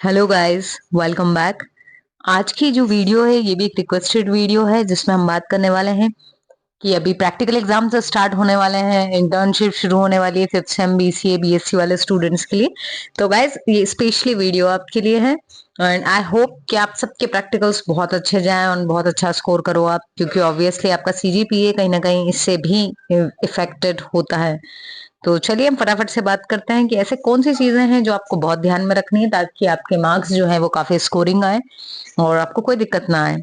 Hello guys, welcome back. आज की जो वीडियो है ये भी एक रिक्वेस्टेड वीडियो है जिसमें हम बात करने वाले हैं कि अभी प्रैक्टिकल एग्जाम्स स्टार्ट होने वाले हैं, इंटर्नशिप शुरू होने वाली है फिफ्थ सेम बीसीए बीएससी वाले स्टूडेंट्स के लिए। तो गाइस ये स्पेशली वीडियो आपके लिए है एंड आई होप कि आप सबके प्रैक्टिकल्स बहुत अच्छे जाएं और बहुत अच्छा स्कोर करो आप, क्योंकि ऑब्वियसली आपका सीजीपीए कहीं ना कहीं इससे भी इफेक्टेड होता है। तो चलिए हम फटाफट से बात करते हैं कि ऐसे कौन सी चीजें हैं जो आपको बहुत ध्यान में रखनी है ताकि आपके मार्क्स जो है वो काफी स्कोरिंग आए और आपको कोई दिक्कत ना आए।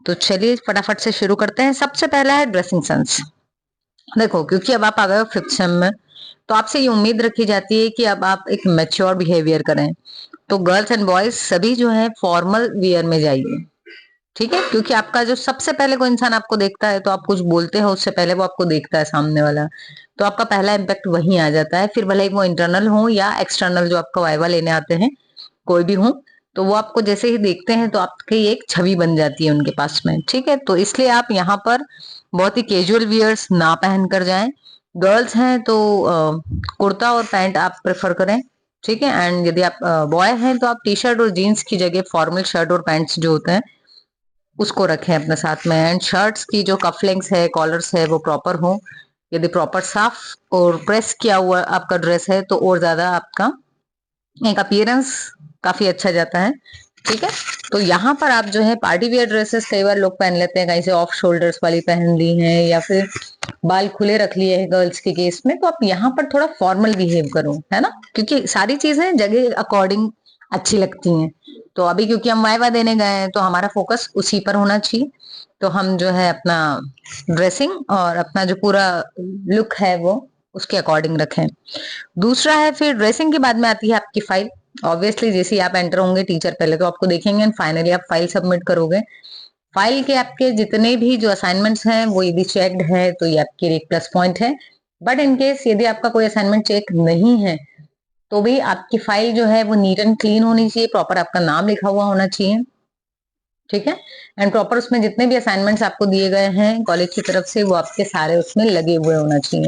तो चलिए फटाफट से शुरू करते हैं। सबसे पहला है ड्रेसिंग सेंस। देखो, क्योंकि अब आप आ गए हो फिफ्थ सेम में, तो आपसे ये उम्मीद रखी जाती है कि अब आप एक मेच्योर बिहेवियर करें। तो गर्ल्स एंड बॉयज सभी जो है फॉर्मल वियर में जाइए, ठीक है? क्योंकि आपका जो सबसे पहले कोई इंसान आपको देखता है तो आप कुछ बोलते हो उससे पहले वो आपको देखता है सामने वाला। तो आपका पहला इम्पैक्ट वहीं आ जाता है, फिर भले ही वो इंटरनल हो या एक्सटर्नल जो आपका वाइवा लेने आते हैं, कोई भी हो। तो वो आपको जैसे ही देखते हैं तो आपकी एक छवि बन जाती है उनके पास में, ठीक है? तो इसलिए आप यहाँ पर बहुत ही कैजुअल वियर्स ना पहन कर जाएं। गर्ल्स हैं तो कुर्ता और पैंट आप प्रेफर करें, ठीक है? एंड यदि आप बॉय हैं तो आप टी शर्ट और जीन्स की जगह फॉर्मल शर्ट और पैंट्स जो होते हैं उसको रखें अपने साथ में। एंड शर्ट्स की जो कफलिंग्स है, कॉलर्स है, वो प्रॉपर हो। यदि प्रॉपर साफ और प्रेस किया हुआ आपका ड्रेस है तो और ज्यादा आपका एक अपीयरेंस काफी अच्छा जाता है, ठीक है? तो यहाँ पर आप जो है पार्टी वियर ड्रेसेस कई बार लोग पहन लेते हैं, कहीं से ऑफ शोल्डर्स वाली पहन ली हैं या फिर बाल खुले रख लिए हैं गर्ल्स के केस में। तो आप यहाँ पर थोड़ा फॉर्मल बिहेव करो, है ना? क्योंकि सारी चीजें जगह अकॉर्डिंग अच्छी लगती हैं। तो अभी क्योंकि हम वाइवा देने गए हैं तो हमारा फोकस उसी पर होना चाहिए। तो हम जो है अपना ड्रेसिंग और अपना जो पूरा लुक है वो उसके अकॉर्डिंग रखें। दूसरा है, फिर ड्रेसिंग के बाद में आती है आपकी फाइल। ऑब्वियसली जैसे ही आप एंटर होंगे टीचर पहले तो आपको देखेंगे एंड फाइनली आप फाइल सबमिट करोगे। फाइल के आपके जितने भी जो असाइनमेंट्स हैं वो यदि चेक्ड है तो ये आपके लिए एक प्लस पॉइंट है। बट इन केस यदि आपका कोई असाइनमेंट चेक नहीं है तो भी आपकी फाइल जो है वो नीट एंड क्लीन होनी चाहिए, प्रॉपर आपका नाम लिखा हुआ होना चाहिए, ठीक है? एंड प्रॉपर उसमें जितने भी असाइनमेंट्स आपको दिए गए हैं कॉलेज की तरफ से वो आपके सारे उसमें लगे हुए होना चाहिए।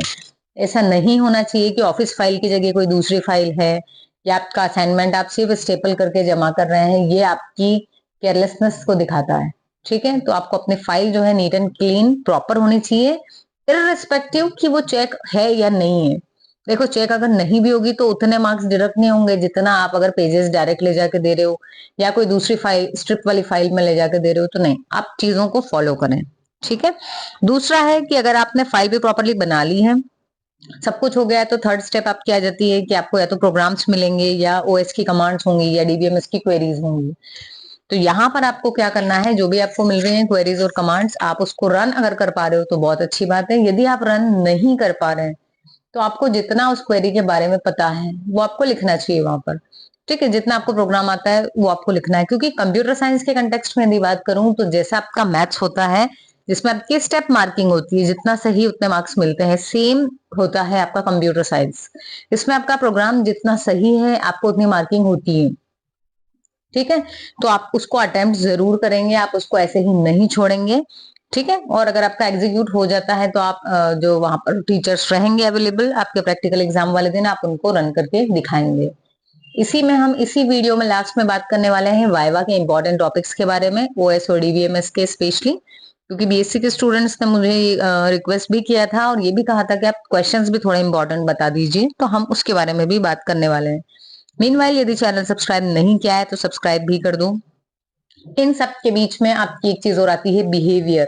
ऐसा नहीं होना चाहिए कि ऑफिस फाइल की जगह कोई दूसरी फाइल है या आपका असाइनमेंट आप सिर्फ स्टेपल करके जमा कर रहे हैं, ये आपकी केयरलेसनेस को दिखाता है, ठीक है? तो आपको अपनी फाइल जो है नीट एंड क्लीन प्रॉपर होनी चाहिए, इररिस्पेक्टिव कि वो चेक है या नहीं है। देखो, चेक अगर नहीं भी होगी तो उतने मार्क्स डिडक्ट नहीं होंगे जितना आप अगर पेजेस डायरेक्ट ले जाके दे रहे हो या कोई दूसरी फाइल स्ट्रिप वाली फाइल में ले जाके दे रहे हो। तो नहीं, आप चीजों को फॉलो करें, ठीक है? दूसरा है कि अगर आपने फाइल भी प्रॉपरली बना ली है, सब कुछ हो गया है, तो थर्ड स्टेप आपकी आ जाती है कि आपको या तो प्रोग्राम्स मिलेंगे या ओएस की कमांड्स होंगी या डीबीएमएस की क्वेरीज होंगी। तो यहाँ पर आपको क्या करना है, जो भी आपको मिल रही है क्वेरीज और कमांड्स, आप उसको रन अगर कर पा रहे हो तो बहुत अच्छी बात है। यदि आप रन नहीं कर पा रहे हैं तो आपको जितना उस क्वेरी के बारे में पता है वो आपको लिखना चाहिए वहां पर, ठीक है? जितना आपको प्रोग्राम आता है वो आपको लिखना है। क्योंकि कंप्यूटर साइंस के कंटेक्स्ट में यदि बात करूं तो जैसा आपका मैथ्स होता है जिसमें आपकी स्टेप मार्किंग होती है, जितना सही उतने मार्क्स मिलते हैं, सेम होता है आपका कंप्यूटर साइंस। इसमें आपका प्रोग्राम जितना सही है आपको उतनी मार्किंग होती है, ठीक है? तो आप उसको अटेम्प्ट जरूर करेंगे, आप उसको ऐसे ही नहीं छोड़ेंगे, ठीक है? और अगर आपका एग्जीक्यूट हो जाता है तो आप जो वहां पर टीचर्स रहेंगे अवेलेबल आपके प्रैक्टिकल एग्जाम वाले दिन, आप उनको रन करके दिखाएंगे। इसी में हम इसी वीडियो में लास्ट में बात करने वाले हैं वाइवा के इंपॉर्टेंट टॉपिक्स के बारे में, ओएस और डीबीएमएस के स्पेशली, क्योंकि बीएससी के स्टूडेंट्स ने मुझे रिक्वेस्ट भी किया था और ये भी कहा था कि आप क्वेश्चंस भी थोड़ा इंपॉर्टेंट बता दीजिए, तो हम उसके बारे में भी बात करने वाले हैं। मीनवाइल यदि चैनल सब्सक्राइब नहीं किया है तो सब्सक्राइब भी कर दो। इन सब के बीच में आपकी एक चीज और आती है, बिहेवियर।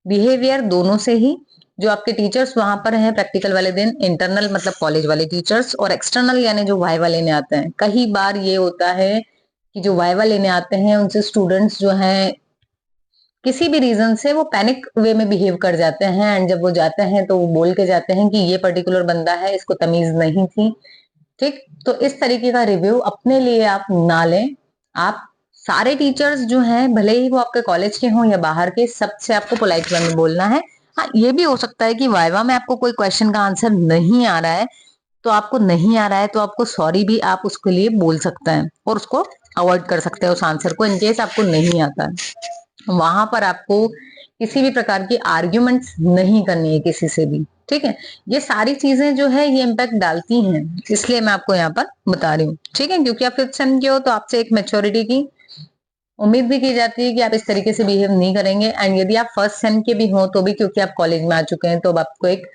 बिहेवियर दोनों से ही, जो आपके टीचर्स वहां पर हैं प्रैक्टिकल वाले दिन, इंटरनल मतलब कॉलेज वाले टीचर्स, और एक्सटर्नल यानी जो वाइवा लेने आते हैं। कई बार ये होता है कि जो वाइवा लेने आते हैं उनसे स्टूडेंट्स जो हैं किसी भी रीजन से वो पैनिक वे में बिहेव कर जाते हैं एंड जब वो जाते हैं तो वो बोल के जाते हैं कि ये पर्टिकुलर बंदा है, इसको तमीज नहीं थी, ठीक? तो इस तरीके का रिव्यू अपने लिए आप ना लें। आप सारे टीचर्स जो हैं भले ही वो आपके कॉलेज के हों या बाहर के, सबसे आपको पोलाइट वे में बोलना है। हाँ, ये भी हो सकता है कि वाइवा में आपको कोई क्वेश्चन का आंसर नहीं आ रहा है, तो आपको नहीं आ रहा है तो आपको सॉरी भी आप उसके लिए बोल सकते हैं और उसको अवॉइड कर सकते हैं उस आंसर को, इनकेस आपको नहीं आता है। वहां पर आपको किसी भी प्रकार की आर्ग्यूमेंट्स नहीं करनी है किसी से भी, ठीक है। ये सारी चीजें जो है ये इम्पैक्ट डालती हैं, इसलिए मैं आपको यहाँ पर बता रही हूँ, ठीक है। क्योंकि आप 5th सेम के हो तो आपसे एक मैच्योरिटी की उम्मीद भी की जाती है कि आप इस तरीके से बिहेव नहीं करेंगे। एंड यदि आप 1st सेम के भी हो तो भी, क्योंकि आप कॉलेज में आ चुके हैं, तो अब आपको एक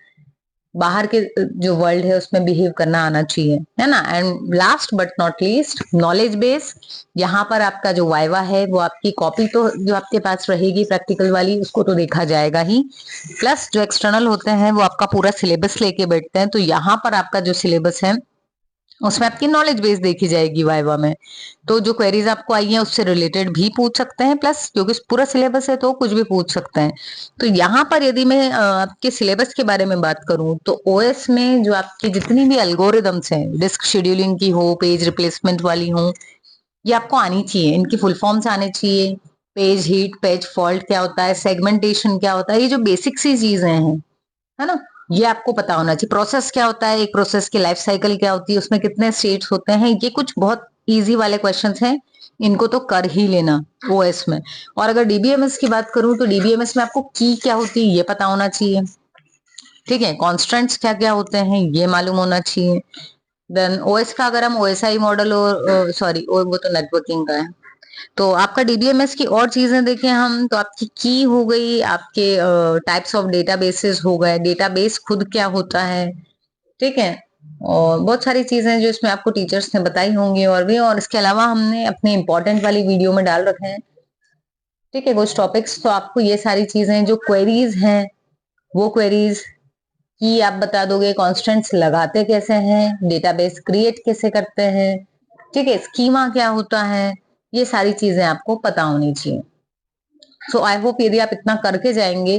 बाहर के जो वर्ल्ड है उसमें बिहेव करना आना चाहिए, है ना। And last but not least, knowledge base. यहाँ पर आपका जो वाइवा है वो आपकी कॉपी तो जो आपके पास रहेगी प्रैक्टिकल वाली, उसको तो देखा जाएगा ही, प्लस जो एक्सटर्नल होते हैं वो आपका पूरा सिलेबस लेके बैठते हैं। तो यहाँ पर आपका जो सिलेबस है उसमें आपकी नॉलेज बेस देखी जाएगी वाइवा में। तो जो क्वेरीज आपको आई हैं उससे रिलेटेड भी पूछ सकते हैं, प्लस क्योंकि पूरा सिलेबस है तो कुछ भी पूछ सकते हैं। तो यहाँ पर यदि मैं आपके सिलेबस के बारे में बात करूं तो ओएस में जो आपकी जितनी भी एल्गोरिदम्स हैं, डिस्क शेड्यूलिंग की हो, पेज रिप्लेसमेंट वाली हो, ये आपको आनी चाहिए। इनकी फुल फॉर्म्स आने चाहिए। पेज हीट, पेज फॉल्ट क्या होता है, सेगमेंटेशन क्या होता है, ये जो बेसिक सी चीजें हैं, है ना, ये आपको पता होना चाहिए। प्रोसेस क्या होता है, एक प्रोसेस की लाइफ साइकिल क्या होती है, उसमें कितने स्टेट्स होते हैं, ये कुछ बहुत इजी वाले क्वेश्चंस हैं, इनको तो कर ही लेना ओएस में। और अगर डीबीएमएस की बात करूं तो डीबीएमएस में आपको की क्या होती है ये पता होना चाहिए, ठीक है। कॉन्स्टेंट्स क्या क्या होते हैं ये मालूम होना चाहिए। देन ओएस का अगर हम ओएसआई मॉडल और सॉरी वो तो नेटवर्किंग का है। तो आपका डीबीएमएस की और चीजें देखें हम तो आपकी की हो गई, आपके टाइप्स ऑफ डेटाबेसेस हो गए, डेटाबेस खुद क्या होता है, ठीक है। और बहुत सारी चीजें जो इसमें आपको टीचर्स ने बताई होंगी और भी, और इसके अलावा हमने अपने इंपॉर्टेंट वाली वीडियो में डाल रखे हैं, ठीक है, कुछ टॉपिक्स। तो आपको ये सारी चीजें जो क्वेरीज हैं वो क्वेरीज की आप बता दोगे, कॉन्स्टेंट्स लगाते कैसे हैं, डेटाबेस क्रिएट कैसे करते हैं, ठीक है, स्कीमा क्या होता है, ये सारी चीजें आपको पता होनी चाहिए। सो आई होप यदि आप इतना करके जाएंगे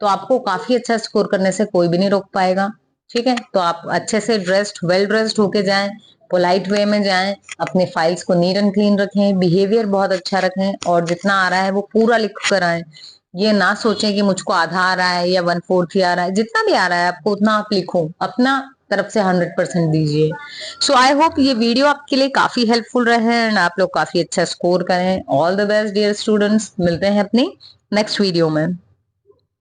तो आपको काफी अच्छा स्कोर करने से कोई भी नहीं रोक पाएगा, ठीक है। तो आप अच्छे से ड्रेस्ड, वेल ड्रेस्ड होके जाएं, पोलाइट वे में जाएं, अपने फाइल्स को नीट एंड क्लीन रखें, बिहेवियर बहुत अच्छा रखें, और जितना आ रहा है वो पूरा लिख कर आए। ये ना सोचें कि मुझको आधा आ रहा है या 1/4 ही आ रहा है, जितना भी आ रहा है आपको उतना आप लिखो, अपना तरफ से 100% दीजिए। सो आई होप ये वीडियो आपके लिए काफी हेल्पफुल रहे एंड आप लोग काफी अच्छा स्कोर करें। All the best dear students, मिलते हैं अपनी नेक्स्ट वीडियो में।